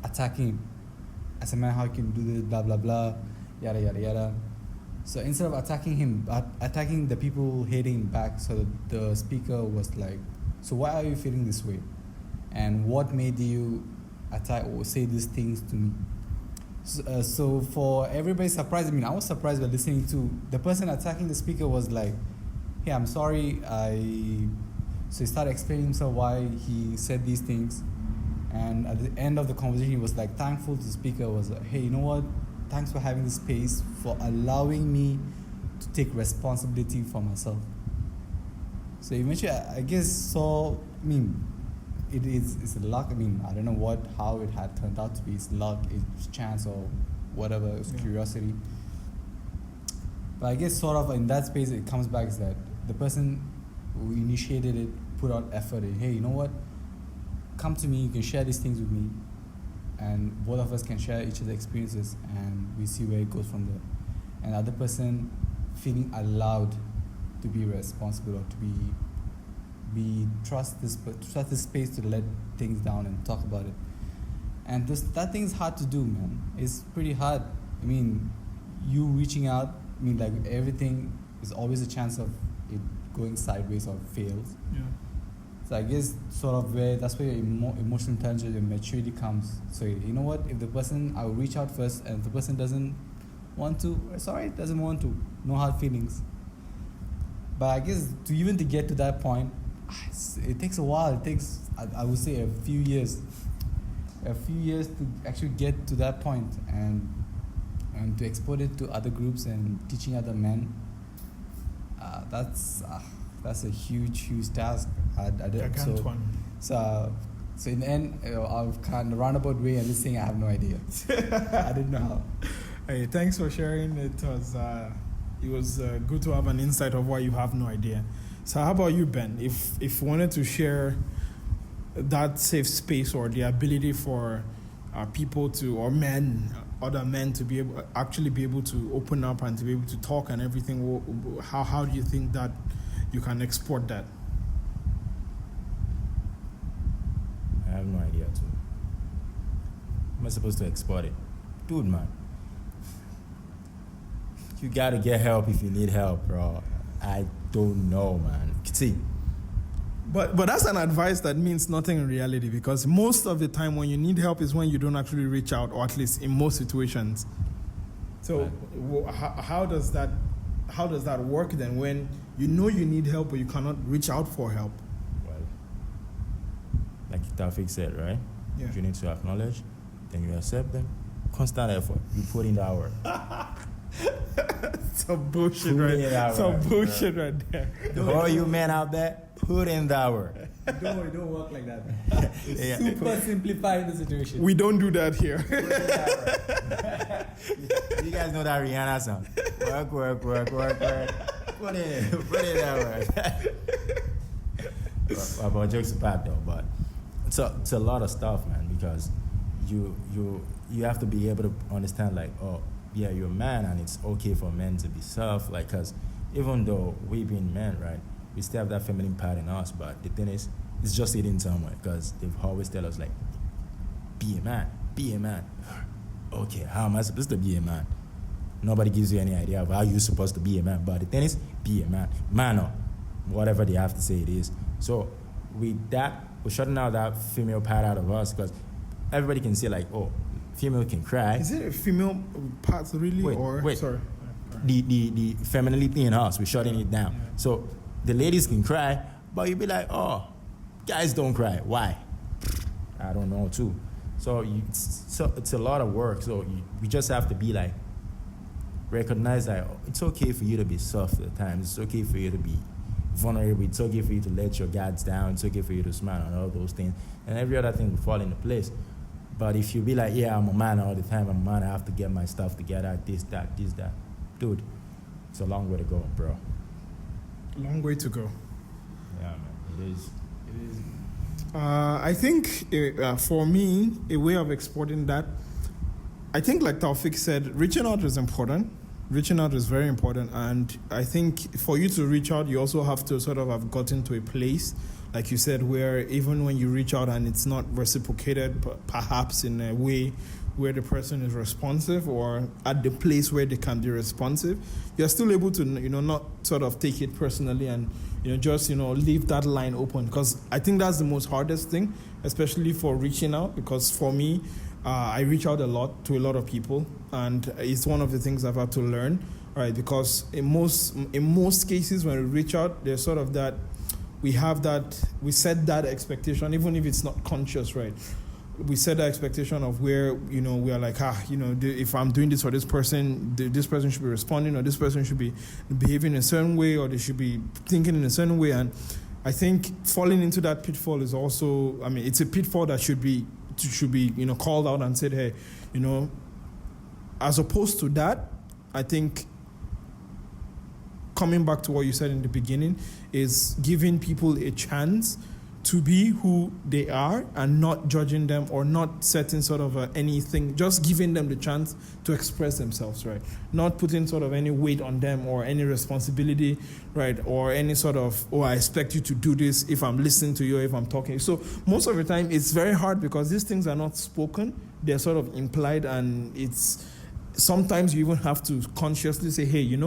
attacking him. As a man, how you can do this, blah, blah, blah, yada, yada, yada. So instead of attacking him, attacking the people hating him back, so the speaker was like, so why are you feeling this way? And what made you attack or say these things to me? So for everybody's surprise, I mean, I was surprised by listening to the person attacking the speaker was like, hey, I'm sorry, so he started explaining himself why he said these things. And at the end of the conversation, he was like thankful to the speaker, was like, hey, you know what? Thanks for having this space, for allowing me to take responsibility for myself. So eventually, I guess, it's luck. I mean, I don't know how it had turned out to be. It's luck, it's chance, or whatever. It's curiosity. But I guess sort of in that space, it comes back is that the person who initiated it put out effort in, hey, you know what? Come to me, you can share these things with me, and both of us can share each other's experiences, and we see where it goes from there. And the other person feeling allowed to be responsible, or to trust this space to let things down and talk about it. And that thing is hard to do, man. It's pretty hard. I mean, you reaching out, I mean, like everything is always a chance of it going sideways or fails. Yeah. So I guess sort of that's where your emotional intelligence and maturity comes. So you know what? If the person, I will reach out first, and if the person doesn't want to, doesn't want to, no hard feelings. But I guess to get to that point, it takes a while. It takes, I would say, a few years to actually get to that point, and to export it to other groups and teaching other men. That's a huge task. So in the end, I've kind of roundabout way, and this thing I have no idea. I didn't know how. Hey, thanks for sharing. It was good to have an insight of why you have no idea. So how about you, Ben? If you wanted to share that safe space or the ability for people to, or men, other men to be able to open up and to be able to talk and everything. How do you think that you can export that? I have no idea too. Am I supposed to export it? Dude, man. You gotta get help if you need help, bro. I don't know, man. See. But that's an advice that means nothing in reality, because most of the time when you need help is when you don't actually reach out, or at least in most situations. So how does that work then, when you know you need help but you cannot reach out for help? Well, like Taufik said, right? Yeah. You need to acknowledge, then you accept them. Constant effort. You put in the work. Some bullshit right there. All you men out there, put in the work. Don't work like that, man. It's super simplifying the situation. We don't do that here. You guys know that Rihanna song? Work. Put in that work. About jokes apart though, but it's a lot of stuff, man, because you have to be able to understand, like, oh, yeah, you're a man, and it's okay for men to be soft, like, because even though we being men, right, we still have that feminine part in us, but the thing is, it's just hidden somewhere, because they've always tell us, like, be a man. Okay, how am I supposed to be a man? Nobody gives you any idea of how you're supposed to be a man, but the thing is, be a man or whatever they have to say it is. So with that, we're shutting out that female part out of us, because everybody can see, like, oh, female can cry. Is it a female part really? Wait. Sorry. The femininity in us, we're shutting it down. Yeah. So the ladies can cry, but you'll be like, oh, guys don't cry. Why? I don't know too. So it's a lot of work. So we just have to be like, recognize that it's okay for you to be soft at times. It's okay for you to be vulnerable. It's okay for you to let your guards down. It's okay for you to smile and all those things. And every other thing will fall into place. But if you be like, yeah, I'm a man all the time, I'm a man, I have to get my stuff together, this, that. Dude, it's a long way to go, bro. Long way to go. Yeah, man, it is. I think for me, a way of exporting that, I think like Taufik said, reaching out is important. Reaching out is very important. And I think for you to reach out, you also have to sort of have gotten to a place, like you said, where even when you reach out and it's not reciprocated, perhaps in a way where the person is responsive, or at the place where they can be responsive, you're still able to, not sort of take it personally and, just, leave that line open. Because I think that's the most hardest thing, especially for reaching out, because for me, I reach out a lot to a lot of people, and it's one of the things I've had to learn, right? Because in most cases when we reach out, there's sort of that, we set that expectation, even if it's not conscious, right? We set that expectation of where, we are like, if I'm doing this for this person should be responding, or this person should be behaving in a certain way, or they should be thinking in a certain way. And I think falling into that pitfall is also, it's a pitfall that should be called out and said, hey, as opposed to that, I think coming back to what you said in the beginning is giving people a chance to be who they are and not judging them or not setting sort of anything, just giving them the chance to express themselves, right? Not putting sort of any weight on them or any responsibility, right? Or any sort of, I expect you to do this if I'm listening to you, if I'm talking. So most of the time it's very hard because these things are not spoken. They're sort of implied, and it's sometimes you even have to consciously say, hey,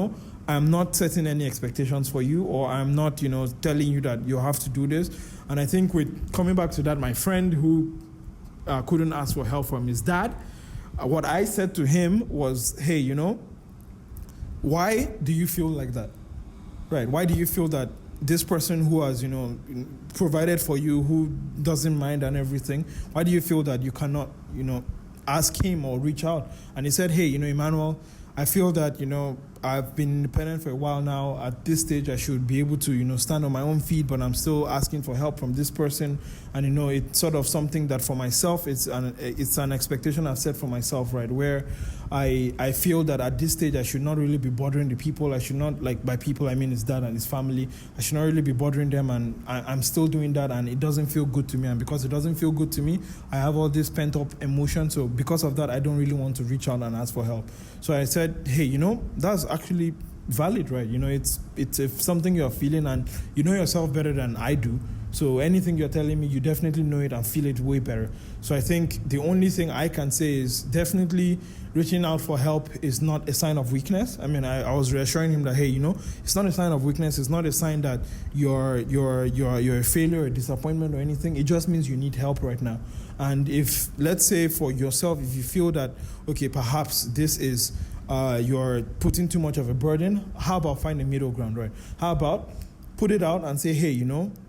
I'm not setting any expectations for you, or I'm not, telling you that you have to do this. And I think with coming back to that, my friend who couldn't ask for help from his dad, what I said to him was, hey, why do you feel like that? Right? Why do you feel that this person who has, provided for you, who doesn't mind and everything, why do you feel that you cannot, ask him or reach out? And he said, hey, Emmanuel, I feel that, I've been independent for a while now. At this stage, I should be able to, stand on my own feet, but I'm still asking for help from this person. And, it's sort of something that for myself, it's an expectation I've set for myself, right? Where I feel that at this stage, I should not really be bothering the people. I should not, like, by people, I mean his dad and his family. I should not really be bothering them. And I'm still doing that, and it doesn't feel good to me. And because it doesn't feel good to me, I have all this pent-up emotion. So because of that, I don't really want to reach out and ask for help. So I said, hey, that's actually valid, right? It's if something you're feeling, and you know yourself better than I do. So anything you're telling me, you definitely know it and feel it way better. So I think the only thing I can say is definitely reaching out for help is not a sign of weakness. I mean, I was reassuring him that, hey, it's not a sign of weakness. It's not a sign that you're a failure or a disappointment or anything. It just means you need help right now. And if, let's say for yourself, if you feel that, okay, perhaps this is you're putting too much of a burden, how about find a middle ground, right? How about put it out and say, hey,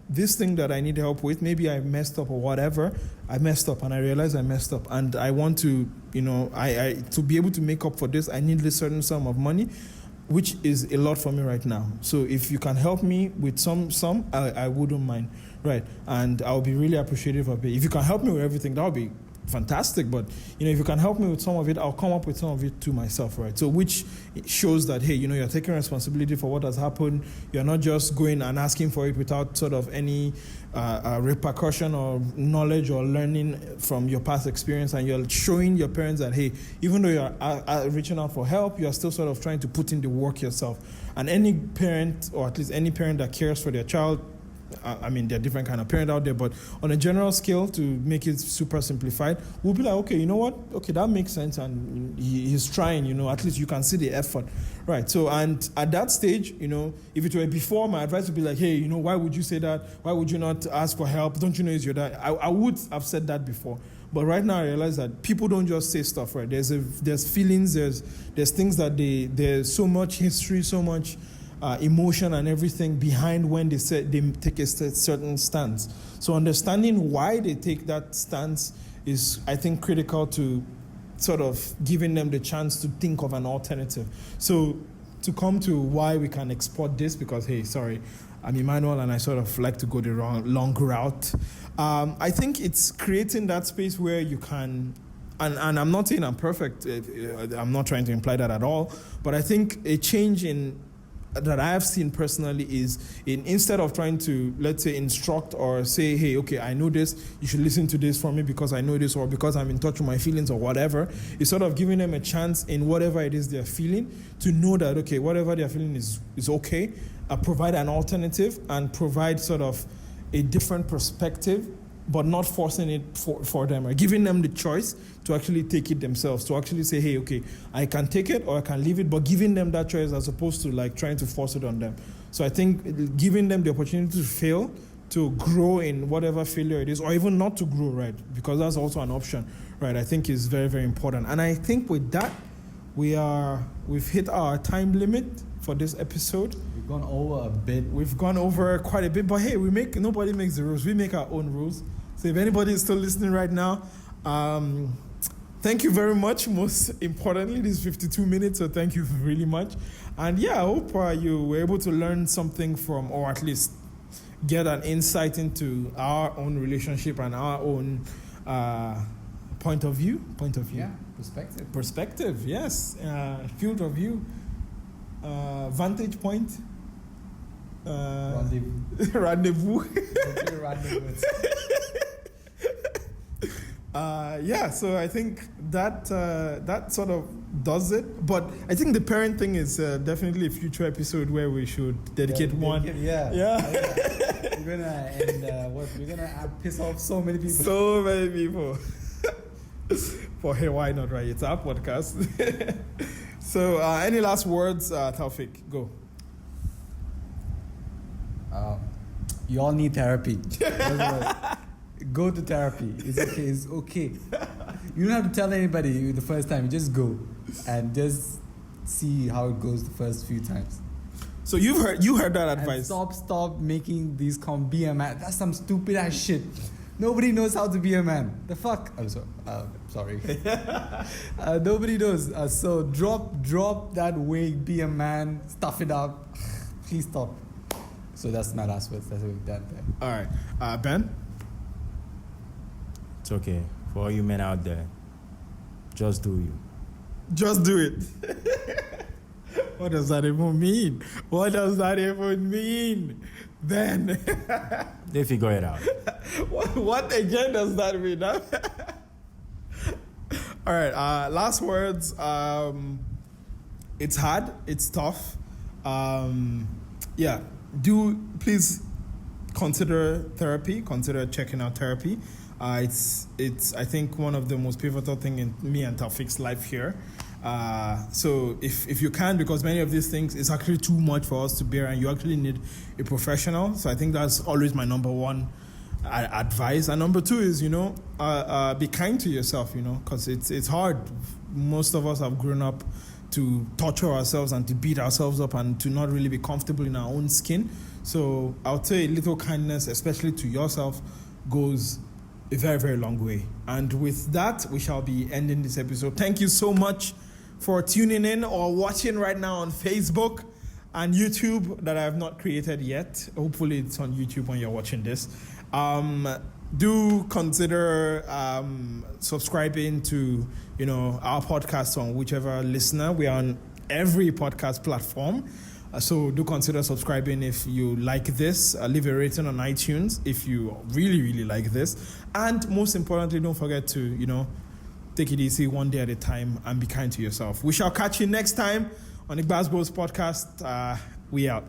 this thing that I need help with, maybe I messed up or whatever. I messed up and I realized I messed up, and I want to, I to be able to make up for this, I need this certain sum of money, which is a lot for me right now. So if you can help me with some, I wouldn't mind, right? And I'll be really appreciative of it. If you can help me with everything, that would be fantastic. But if you can help me with some of it, I'll come up with some of it to myself, right? So which shows that, hey, you're taking responsibility for what has happened. You're not just going and asking for it without sort of any repercussion or knowledge or learning from your past experience, and you're showing your parents that, hey, even though you're reaching out for help, you're still sort of trying to put in the work yourself. And any parent, or at least any parent that cares for their child, I mean, there are different kind of parents out there, but on a general scale, to make it super simplified, we'll be like, okay, you know what? Okay, that makes sense, and he's trying, at least you can see the effort, right? So, and at that stage, if it were before, my advice would be like, hey, why would you say that? Why would you not ask for help? Don't you know it's your dad? I would have said that before. But right now I realize that people don't just say stuff, right? There's feelings, there's things that there's so much history, so much emotion and everything behind when they take a certain stance. So understanding why they take that stance is, I think, critical to sort of giving them the chance to think of an alternative. So to come to why we can export this, because, hey, sorry, I'm Emmanuel and I sort of like to go the long route. I think it's creating that space where you can, and I'm not saying I'm perfect, I'm not trying to imply that at all, but I think a change that I have seen personally is instead of trying to, let's say, instruct or say, hey, okay, I know this, you should listen to this from me because I know this, or because I'm in touch with my feelings or whatever, it's sort of giving them a chance in whatever it is they're feeling to know that, okay, whatever they're feeling is okay, provide an alternative and provide sort of a different perspective, but not forcing it for them, or giving them the choice to actually take it themselves, to actually say, hey, okay, I can take it or I can leave it, but giving them that choice as opposed to like trying to force it on them. So I think giving them the opportunity to fail, to grow in whatever failure it is, or even not to grow, right? Because that's also an option, right? I think is very, very important. And I think with that, we've hit our time limit for this episode. We've gone over a bit. We've gone over quite a bit, but hey, nobody makes the rules. We make our own rules. So if anybody is still listening right now, thank you very much. Most importantly, this is 52 minutes, so thank you really much. And yeah, I hope you were able to learn something from, or at least get an insight into our own relationship and our own point of view. Yeah, Perspective, yes. Field of view. Vantage point. Rendezvous. Yeah, so I think that sort of does it. But I think the parent thing is definitely a future episode where we should dedicate one. Yeah. We're gonna piss off so many people. So many people. For hey, why not, right? It's our podcast. So, any last words, Taufik? Go. You all need therapy. Go to therapy. It's okay. You don't have to tell anybody the first time. You just go and just see how it goes the first few times. So you heard that advice. And stop making these be a man. That's some stupid ass shit. Nobody knows how to be a man. The fuck? I'm sorry. Nobody knows. So drop that wig, be a man, stuff it up. Please stop. So that's my last words. That's what we've done there. All right. Ben? It's okay. For all you men out there, just do you. Just do it. What does that even mean? What does that even mean? Ben? They figure it out. What again does that mean? Huh? All right. Last words. It's hard. It's tough. Yeah. Please consider therapy. Consider checking out therapy. It's I think one of the most pivotal thing in me and Taufik's life here. So if you can, because many of these things is actually too much for us to bear, and you actually need a professional. So I think that's always my number one advice. And number two is, be kind to yourself, because it's hard. Most of us have grown up to torture ourselves and to beat ourselves up and to not really be comfortable in our own skin. So I would say a little kindness, especially to yourself, goes a very, very long way. And with that, we shall be ending this episode. Thank you so much for tuning in or watching right now on Facebook and YouTube that I have not created yet. Hopefully it's on YouTube when you're watching this. Do consider subscribing to our podcast on whichever listener. We are on every podcast platform. So do consider subscribing if you like this. Leave a rating on iTunes if you really, really like this. And most importantly, don't forget to, take it easy one day at a time and be kind to yourself. We shall catch you next time on the GbasGbos podcast. We out.